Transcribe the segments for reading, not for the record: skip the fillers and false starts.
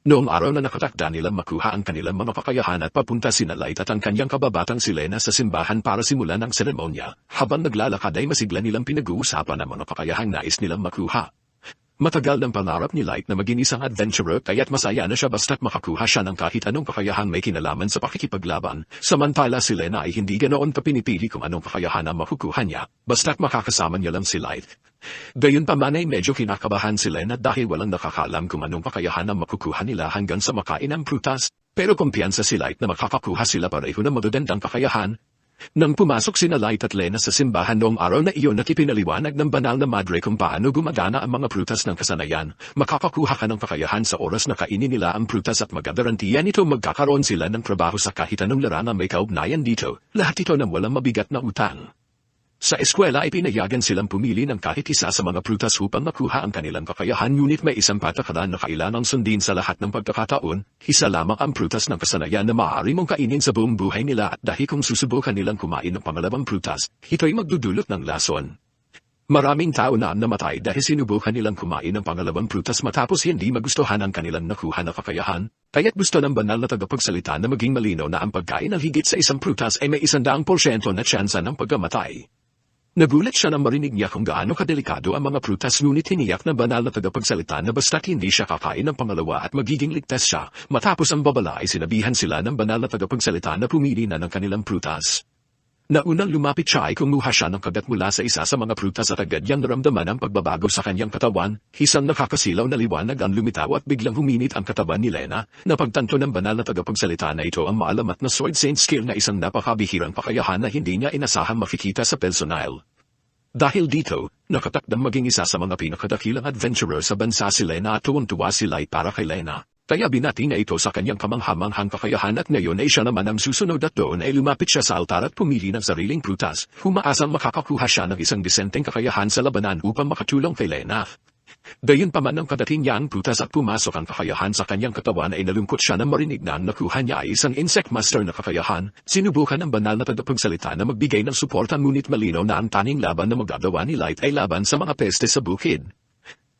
Noong araw na nakatakda nilang makuha ang kanilang mga kakayahan at papunta sina Light at ang kanyang kababatang si Lena sa simbahan para simulan ang seremonya, habang naglalakad ay masigla nilang pinag-uusapan ang mga kakayahang nais nilang makuha. Matagal ng pangarap ni Light na maging isang adventurer kaya't masaya na siya basta't makakuha siya ng kahit anong kakayahang may kinalaman sa pakikipaglaban, samantala si Lena ay hindi ganoon kapinipili kung anong kakayahan ang makukuha niya, basta't makakasama niya lang si Light. Gayunpaman ay medyo kinakabahan si Lena dahil walang nakakalam kung anong kakayahan ang makukuha nila hanggang sa makain ng prutas, pero kumpiyansa si Light na makakakuha sila pareho ng magagandang kakayahan. Nang pumasok sina Light at Lena sa simbahan noong araw na iyon at ipinaliwanag ng banal na madre kung paano gumagana ang mga prutas ng kasanayan, makakakuha ka ng kakayahan sa oras na kainin nila ang prutas at magagarantiya nito magkakaroon sila ng trabaho sa kahit anong larangan may kaugnayan dito, lahat ito ng walang mabigat na utang. Sa eskwela ay pinayagan silang pumili ng kahit isa sa mga prutas upang makuha ang kanilang kakayahan ngunit may isang patakaran na kailangang sundin sa lahat ng pagkakataon, isa lamang ang prutas ng kasanayan na maaari mong kainin sa buong buhay nila at dahil kung susubukan nilang kumain ng pangalawang prutas, ito'y magdudulot ng lason. Maraming tao na namatay dahil sinubukan nilang kumain ng pangalawang prutas matapos hindi magustuhan ang kanilang nakuha na kakayahan, kaya't gusto ng banal na tagapagsalita na maging malinaw na ang pagkain ng higit sa isang prutas ay may 100% na tsansa ng pagkamatay. Nagulat siya nang marinig niya kung gaano kadelikado ang mga prutas ngunit hiniyak na banal na tagapagsalita na basta't hindi siya kakain ng pangalawa at magiging ligtas siya, matapos ang babala ay sinabihan sila ng banal na tagapagsalita na pumili na ng kanilang prutas. Naunang lumapit siya ay kumuha siya ng kagat mula sa isa sa mga prutas at agad niyang naramdaman ang pagbabago sa kanyang katawan, isang nakakasilaw na liwanag ang lumitaw at biglang huminit ang katawan ni Lena, napagtanto ng banal na tagapagsalita na ito ang maalamat na sword saint skill na isang napakabihirang kakayahan na hindi niya inasahang makikita sa personal. Dahil dito, nakatakdang maging isa sa mga pinakadakilang adventurer sa bansa si Lena at tuwang-tuwa si Light para kay Lena. Kaya binati niya ito sa kanyang kamanghamanghang kakayahan at ngayon ay siya naman ang susunod at doon ay lumapit siya sa altar at pumili ng sariling prutas, humaasang makakakuha siya ng isang disenteng kakayahan sa labanan upang makatulong kay Lena. Gayunpaman nang kadating niya ang prutas at pumasok ang kakayahan sa kanyang katawan ay nalungkot siya na marinig na ang nakuha niya ay isang insect master na kakayahan, sinubukan ng banal na tagapagsalita na magbigay ng suporta ngunit malinaw na ang tanging laban na magagawa ni Light ay laban sa mga peste sa bukid.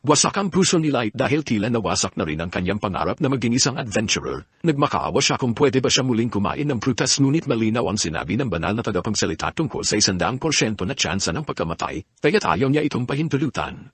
Wasak ang puso ni Light dahil tila nawasak na rin ang kanyang pangarap na maging isang adventurer. Nagmakaawa siya kung pwede ba siya muling kumain ng prutas ngunit malinaw ang sinabi ng banal na tagapagsalita tungkol sa 100% na tsansa ng pagkamatay, kaya't ayaw niya itong pahintulutan.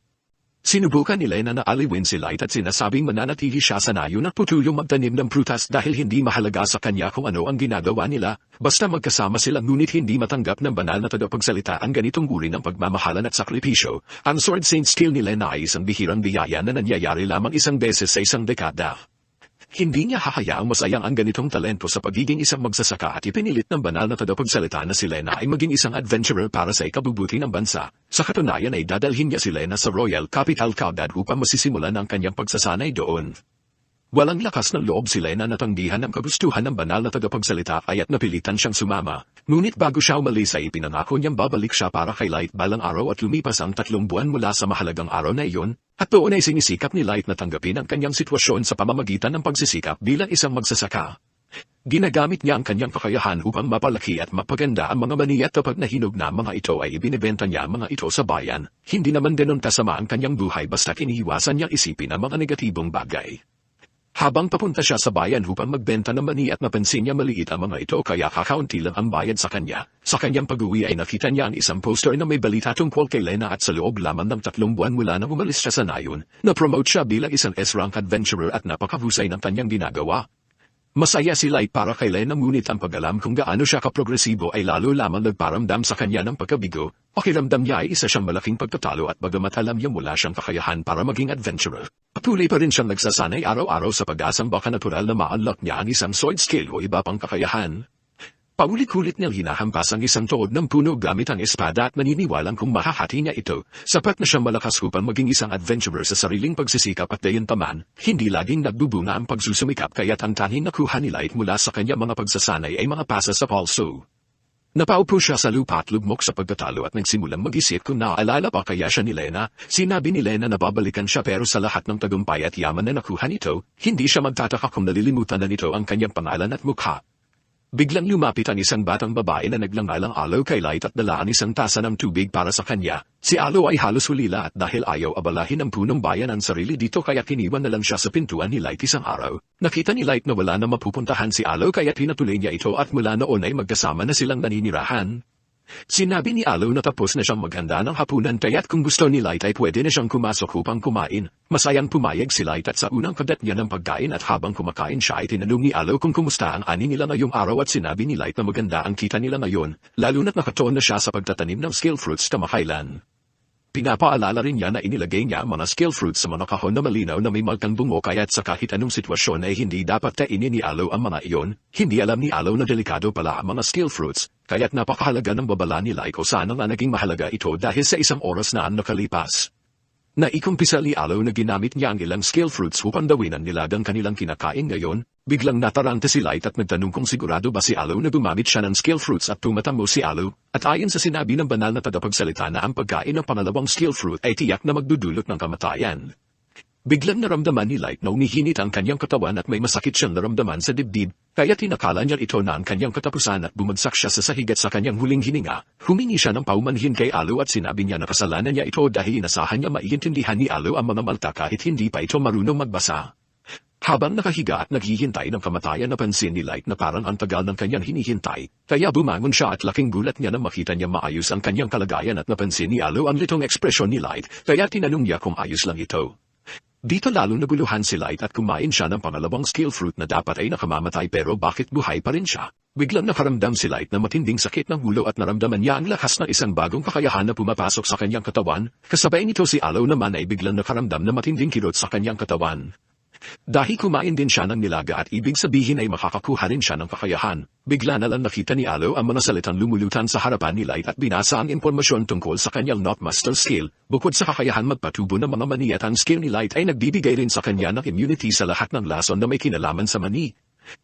Sinubukan ni Lena na aliwin si Light at sinasabing mananatili siya sa nayon at putulong magtanim ng prutas dahil hindi mahalaga sa kanya kung ano ang ginagawa nila, basta magkasama sila ngunit hindi matanggap ng banal na tagapagsalita ang ganitong uri ng pagmamahalan at sakripisyo. Ang sword saint skill ni Lena ay isang bihirang biyaya na nangyayari lamang isang beses sa isang dekada. Hindi niya hahayaang masayang ang ganitong talento sa pagiging isang magsasaka at ipinilit ng banal na tagapagsalita na si Lena ay maging isang adventurer para sa ikabubuti ng bansa. Sa katunayan ay dadalhin niya si Lena sa Royal Capital Caudad upang masisimulan ang kanyang pagsasanay doon. Walang lakas ng loob si Lena na tanggihan ang kagustuhan ng banal na tagapagsalita kaya't napilitan siyang sumama. Ngunit bago siya umalis ay ipinangako niyang babalik siya para kay Light balang araw at lumipas ang 3 buwan mula sa mahalagang araw na iyon, at doon ay sinisikap ni Light na tanggapin ang kanyang sitwasyon sa pamamagitan ng pagsisikap bilang isang magsasaka. Ginagamit niya ang kanyang kakayahan upang mapalaki at mapaganda ang mga mani at kapag nahinog na mga ito ay ibinibenta niya mga ito sa bayan. Hindi naman ganun kasama ang kanyang buhay basta iniiwasan niyang isipin ang mga negatibong bagay. Habang papunta siya sa bayan upang magbenta ng mani at napansin niya maliit ang mga ito kaya kakaunti lang ang bayad sa kanya. Sa kanyang pag-uwi ay nakita niya ang isang poster na may balita tungkol kay Lena at sa loob lamang ng 3 buwan mula nang umalis siya sa nayon, na-promote siya bilang isang S-rank adventurer at napakahusay ng kanyang ginagawa. Masaya si Light para kay Lena ngunit ang pag-alam kung gaano siya kaprogresibo ay lalo lamang nagparamdam sa kanya ng pagkabigo. Pakiramdam niya ay isa siyang malaking pagtatalo at bagamat alam niya mula siyang kakayahan para maging adventurer, patuloy pa rin siyang nagsasanay araw-araw sa pag-asang baka natural na ma-unlock niya ang isang sword skill o iba pang kakayahan. Paulit-ulit niyang hinahampas ang isang tuhod ng puno gamit ang espada at naniniwalang kung mahahati niya ito, sapat na siyang malakas upang maging isang adventurer sa sariling pagsisikap at gayunpaman, hindi laging nagbubunga ang pagsusumikap kaya't ang tanging nakuha ni Light mula sa kanya mga pagsasanay ay mga pasa sa palso. Napaupo siya sa lupa at lugmok sa pagkatalo at nagsimulang mag-isip kung naaalala pa kaya siya ni Lena. Sinabi ni Lena na babalikan siya pero sa lahat ng tagumpay at yaman na nakuha nito, hindi siya magtataka kung nalilimutan na nito ang kanyang pangalan at mukha. Biglang lumapit ang isang batang babae na naglangalang Alo kay Light at dala ang isang tasa ng tubig para sa kanya. Si Alo ay halos hulila at dahil ayaw abalahin ang punong bayan ang sarili dito kaya kiniwan na lang siya sa pintuan ni Light isang araw. Nakita ni Light na wala na mapupuntahan si Alo kaya pinatuloy niya ito at mula noon ay magkasama na silang naninirahan. Sinabi ni Alo na tapos na siyang maghanda ng hapunan kaya't kung gusto ni Light ay pwede na siyang kumasok upang kumain. Masayang pumayag si Light at sa unang kagat niya ng pagkain at habang kumakain siya ay tinanong ni Alo kung kumusta ang ani nila ngayong araw at sinabi ni Light na maganda ang kita nila ngayon, lalo na't nakatuon na siya sa pagtatanim ng scale fruits kamakailan. Pinapaalala rin niya na inilagay niya ang mga scale fruits sa mga kahon na malinaw na may malkang bungo kaya't sa kahit anong sitwasyon ay hindi dapat kainin ni Alo ang mga iyon. Hindi alam ni Alo na delikado pala ang mga scale fruits, kaya't napakahalaga ng babala ni Light o sana nga naging mahalaga ito dahil sa isang oras na ang nakalipas. Naikumpisa ni Alo na ginamit niya ang ilang scale fruits upang dawin ang nilagang kanilang kinakain ngayon. Biglang nataranta si Light at nagtanong kung sigurado ba si Alo na gumamit siya ng scale fruits at tumatamo si Alo. At ayon sa sinabi ng banal na tagapagsalita na ang pagkain ng pangalawang scale fruit ay tiyak na magdudulot ng kamatayan. Biglang naramdaman ni Light na umihinit ang kanyang katawan at may masakit siyang naramdaman sa dibdib, kaya tinakala niya ito na ang kanyang katapusan at bumagsak siya sa sahig at sa kanyang huling hininga. Humingi siya ng paumanhin kay Alo at sinabi niya na kasalanan niya ito dahil inasahan niya maiintindihan ni Alo ang mga malta kahit hindi pa ito marunong magbasa. Habang nakahiga at naghihintay ng kamatayan napansin ni Light na parang ang tagal ng kanyang hinihintay, kaya bumangon siya at laking gulat niya na makita niya maayos ang kanyang kalagayan at napansin ni Alo ang litong ekspresyon ni Light, kaya tinanong niya kung ayos lang ito. Dito lalong naguluhan si Light at kumain siya ng pangalawang scale fruit na dapat ay nakamamatay pero bakit buhay pa rin siya. Biglang nakaramdam si Light na matinding sakit ng ulo at naramdaman niya ang lakas ng isang bagong kakayahan na pumapasok sa kanyang katawan, kasabay nito si Alo naman ay biglang nakaramdam na matinding kirot sa kanyang katawan. Dahil kumain din siya ng nilaga at ibig sabihin ay makakakuha rin siya ng kakayahan. Bigla na lang nakita ni Alo ang mga salitang lumulutan sa harapan ni Light at binasa ang impormasyon tungkol sa kanyang Knockmaster skill. Bukod sa kakayahan magpatubo ng mga mani at ang skill ni Light ay nagbibigay rin sa kanya ng immunity sa lahat ng lason na may kinalaman sa mani.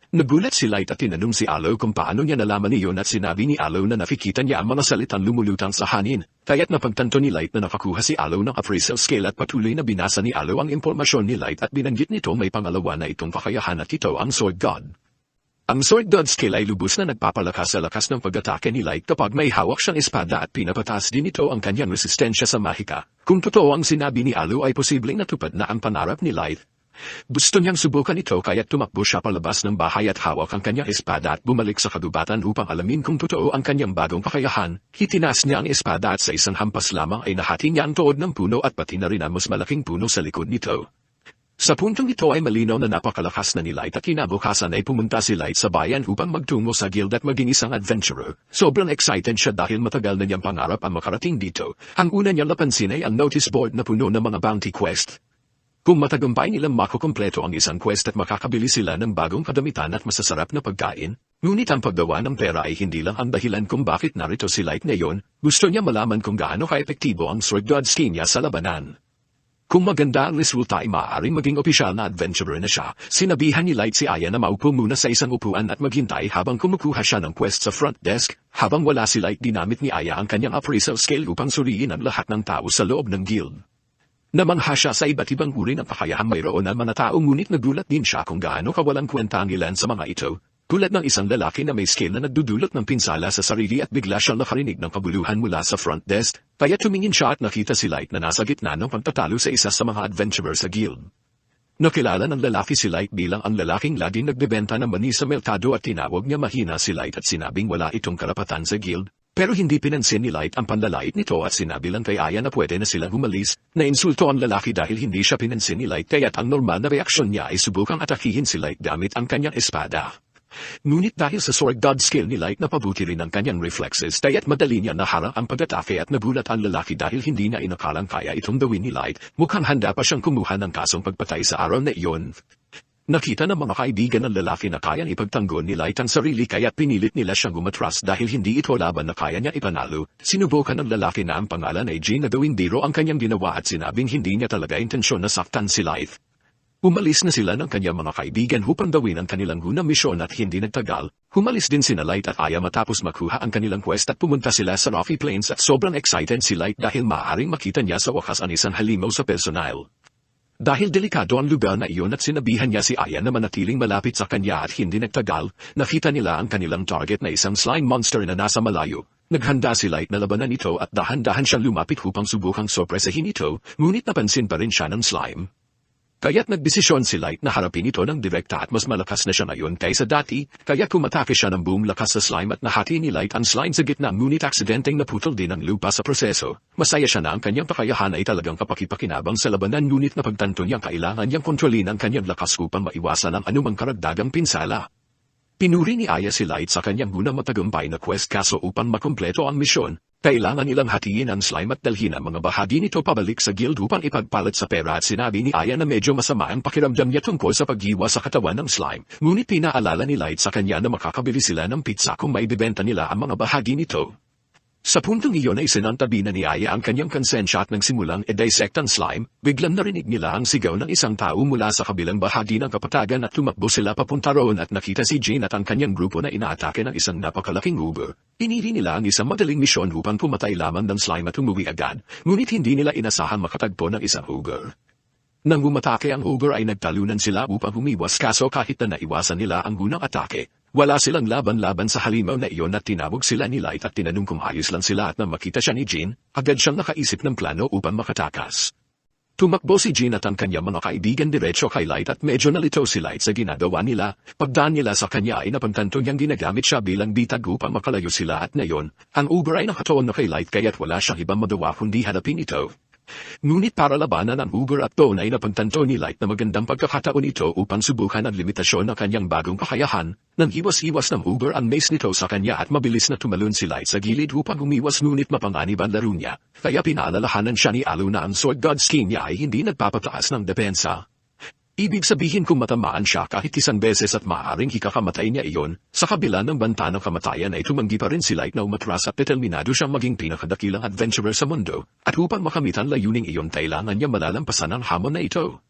Nagulat si Light at tinanong si Alo kung paano niya nalaman iyon at sinabi ni Alo na nakikita niya ang mga salitang lumulutang sa hanin. Kaya't napagtanto ni Light na nakakuha si Alo ng appraisal skill at patuloy na binasa ni Alo ang impormasyon ni Light at binanggit nito may pangalawa na itong kakayahan at ito ang Sword God. Ang Sword God skill ay lubos na nagpapalakas sa lakas ng pag-atake ni Light kapag may hawak siyang espada at pinapataas din ito ang kanyang resistensya sa mahika. Kung totoo ang sinabi ni Alo ay posibleng natupad na ang pangarap ni Light. Gusto niyang subukan ito kaya tumakbo siya palabas ng bahay at hawak ang kanyang espada at bumalik sa kagubatan upang alamin kung totoo ang kanyang bagong kakayahan. Hitinaas niya ang espada at sa isang hampas lamang ay nahati niya ang tuhod ng puno at pati na rin ang mas malaking puno sa likod nito. Sa puntong ito ay malinaw na napakalakas na ni Light at kinabukasan ay pumunta si Light sa bayan upang magtungo sa guild at maging isang adventurer. Sobrang excited siya dahil matagal na niyang pangarap ang makarating dito. Ang una niyang napansin ay ang notice board na puno ng mga bounty quest. Kung matagumpay nilang makukumpleto ang isang quest at makakabili sila ng bagong kadamitan at masasarap na pagkain, ngunit ang paggawa ng pera ay hindi lang ang dahilan kung bakit narito si Light ngayon. Gusto niya malaman kung gaano ka-epektibo ang Sword God scheme niya sa labanan. Kung maganda ang resulta ay maaaring maging opisyal na adventurer na siya. Sinabihan ni Light si Aya na maupo muna sa isang upuan at maghintay habang kumukuha siya ng quest sa front desk. Habang wala si Light, dinamit ni Aya ang kanyang appraisal scale upang suriin ang lahat ng tao sa loob ng guild. Namangha siya sa iba't ibang uri ng kakayahang mayroon ng mga tao ngunit nagulat din siya kung gaano kawalang kwenta ang ilan sa mga ito. Tulad ng isang lalaki na may skill na nagdudulot ng pinsala sa sarili at bigla siyang nakarinig ng kabuluhan mula sa front desk, kaya tumingin siya at nakita si Light na nasa gitna ng pagtatalo sa isa sa mga adventurer sa guild. Nakilala ng lalaki si Light bilang ang lalaking laging nagbebenta ng mani sa merkado at tinawag niya mahina si Light at sinabing wala itong karapatan sa guild. Pero hindi pinansin ni Light ang panlalait nito at sinabi lang kay Aya na pwede na silang humalis. Nainsulto ang lalaki dahil hindi siya pinansin ni Light kaya't ang normal na reaksyon niya ay subukang atakihin si Light gamit ang kanyang espada. Ngunit dahil sa Sword God skill ni Light napabuti rin ang kanyang reflexes kaya't madali niya naharang ang pag-atake at nagulat ang lalaki dahil hindi na inakalang kaya itong gawin ni Light. Mukhang handa pa siyang kumuha ng kasong pagpatay sa araw na iyon. Nakita ng mga kaibigan ng lalaki na kayang ipagtanggol ni Light ang sarili kaya't pinilit nila siyang umatras dahil hindi ito laban na kaya niya ipanalo. Sinubukan ng lalaki na ang pangalan ay Jean na gawing biro ang kanyang ginawa at sinabing hindi niya talaga intensyon na saktan si Light. Umalis na sila ng kanyang mga kaibigan upang gawin ang kanilang unang misyon at hindi nagtagal. Humalis din sina Light at Aya matapos makuha ang kanilang quest at pumunta sila sa Rocky Plains at sobrang excited si Light dahil maaaring makita niya sa wakas ang isang halimaw sa personal. Dahil delikado ang lugar na iyon at sinabihan niya si Aya na manatiling malapit sa kanya at hindi nagtagal, nakita nila ang kanilang target na isang slime monster na nasa malayo. Naghanda si Light na labanan ito at dahan-dahan siyang lumapit upang subukang sorpresahin ito, ngunit napansin pa rin siya ng slime. Kaya't nagdesisyon si Light na harapin ito ng direkta at mas malakas na siya ngayon kaysa dati, kaya kumatake siya ng buong lakas sa slime at nahati ni Light ang slime sa gitna ngunit aksidenteng naputol din ang lupa sa proseso. Masaya siya na ang kanyang kakayahan ay talagang kapakipakinabang sa labanan ngunit napagtanto niyang kailangan niyang kontrolin ang kanyang lakas upang maiwasan ang anumang karagdagang pinsala. Pinuri ni Aya si Light sa kanyang unang matagumpay na quest kaso upang makumpleto ang misyon, kailangan nilang hatiin ang slime at dalhin ang mga bahagi nito pabalik sa guild upang ipagpalit sa pera at sinabi ni Aya na medyo masama ang pakiramdam niya tungkol sa paghiwa sa katawan ng slime, ngunit pinaalala ni Light sa kanya na makakabili sila ng pizza kung maibibenta nila ang mga bahagi nito. Sa puntong iyon ay sinantabi na ni Aya ang kanyang konsensya at nang simulang i-dissect ang slime, biglang narinig nila ang sigaw ng isang tao mula sa kabilang bahagi ng kapatagan at tumakbo sila papunta roon at nakita si Jean at ang kanyang grupo na inaatake ng isang napakalaking uber. Pinili nila ang isang madaling misyon upang pumatay lamang ng slime at umuwi agad, ngunit hindi nila inasahan makatagpo ng isang uber. Nang umatake ang uber ay nagtalunan sila upang humiwas kaso kahit na naiwasan nila ang unang atake, wala silang laban-laban sa halimaw na iyon at tinawag sila ni Light at tinanong kung ayos lang sila at nang makita siya ni Jean, agad siyang nakaisip ng plano upang makatakas. Tumakbo si Jean at ang kanyang mga kaibigan diretso kay Light at medyo nalito si Light sa ginagawa nila. Pagdaan nila sa kanya ay napagtanto niyang ginagamit siya bilang bitag upang makalayo sila at ngayon, ang uber ay nakatuon na kay Light kaya't wala siyang ibang magawa kundi harapin ito. Ngunit para labanan ang uber at doon ay napagtanto ni Light na magandang pagkakataon ito upang subukan ang limitasyon ng kanyang bagong kakayahan. Nang iwas-iwas ng uber ang mace nito sa kanya at mabilis na tumalon si Light sa gilid upang umiwas ngunit mapanganib ang laro niya, kaya pinaalalahanan siya ni Alu na ang Sword God skin niya ay hindi nagpapataas ng depensa. Ibig sabihin kung matamaan siya kahit isang beses at maaaring ikakamatay niya iyon, sa kabila ng banta ng kamatayan ay tumanggi pa rin si Light na umatras at determinado siyang maging pinakadakilang adventurer sa mundo, at upang makamit ang layuning iyon kailangan niya malalampasan ang hamon na ito.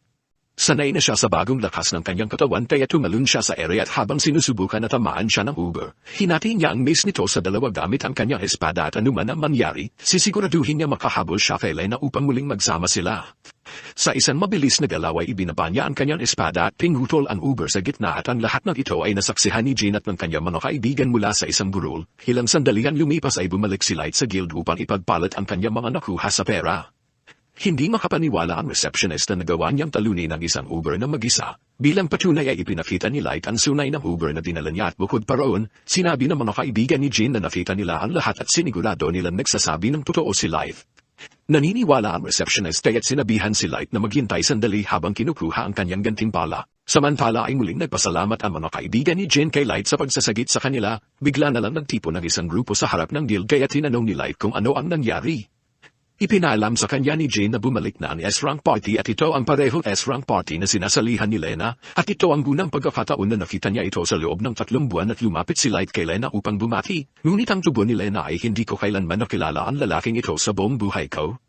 Sanay na siya sa bagong lakas ng kanyang katawan kaya tumalon siya sa ere at habang sinusubukan na tamaan siya ng uber, hinati niya ang mace nito sa dalawa gamit ang kanyang espada at anuman ang mangyari, sisiguraduhin niya makahabol siya kay Lena upang muling magsama sila. Sa isang mabilis na galaw ay ibinaba niya ang kanyang espada at pinutol ang uber sa gitna at ang lahat ng ito ay nasaksihan ni Jean at ng kanyang mga kaibigan mula sa isang burol. Ilang sandalian lumipas ay bumalik si Light sa guild upang ipagpalit ang kanyang mga nakuha sa pera. Hindi makapaniwala ang receptionist na nagawa niyang talunin ang isang uber na mag-isa. Bilang patunay ay ipinakita ni Light ang sunay ng uber na dinala niya at bukod pa roon, sinabi ng mga kaibigan ni Jean na nakita nila ang lahat at sinigurado nilang nagsasabi ng totoo si Light. Naniniwala ang receptionist kaya't sinabihan si Light na maghintay sandali habang kinukuha ang kanyang gantimpala. Samantala ay muling nagpasalamat ang mga kaibigan ni Jean kay Light sa pagsasagit sa kanila, bigla na lang nagtipon ng isang grupo sa harap ng guild kaya tinanong ni Light kung ano ang nangyari. Ipinaalam sa kanya ni Jean na bumalik na ang S-Rank Party at ito ang parehong S-Rank Party na sinasalihan ni Lena, at ito ang unang pagkakataon na nakita niya ito sa loob ng 3 buwan at lumapit si Light kay Lena upang bumati. Ngunit ang tubo ni Lena ay hindi ko kailanman nakilala ang lalaking ito sa buong buhay ko.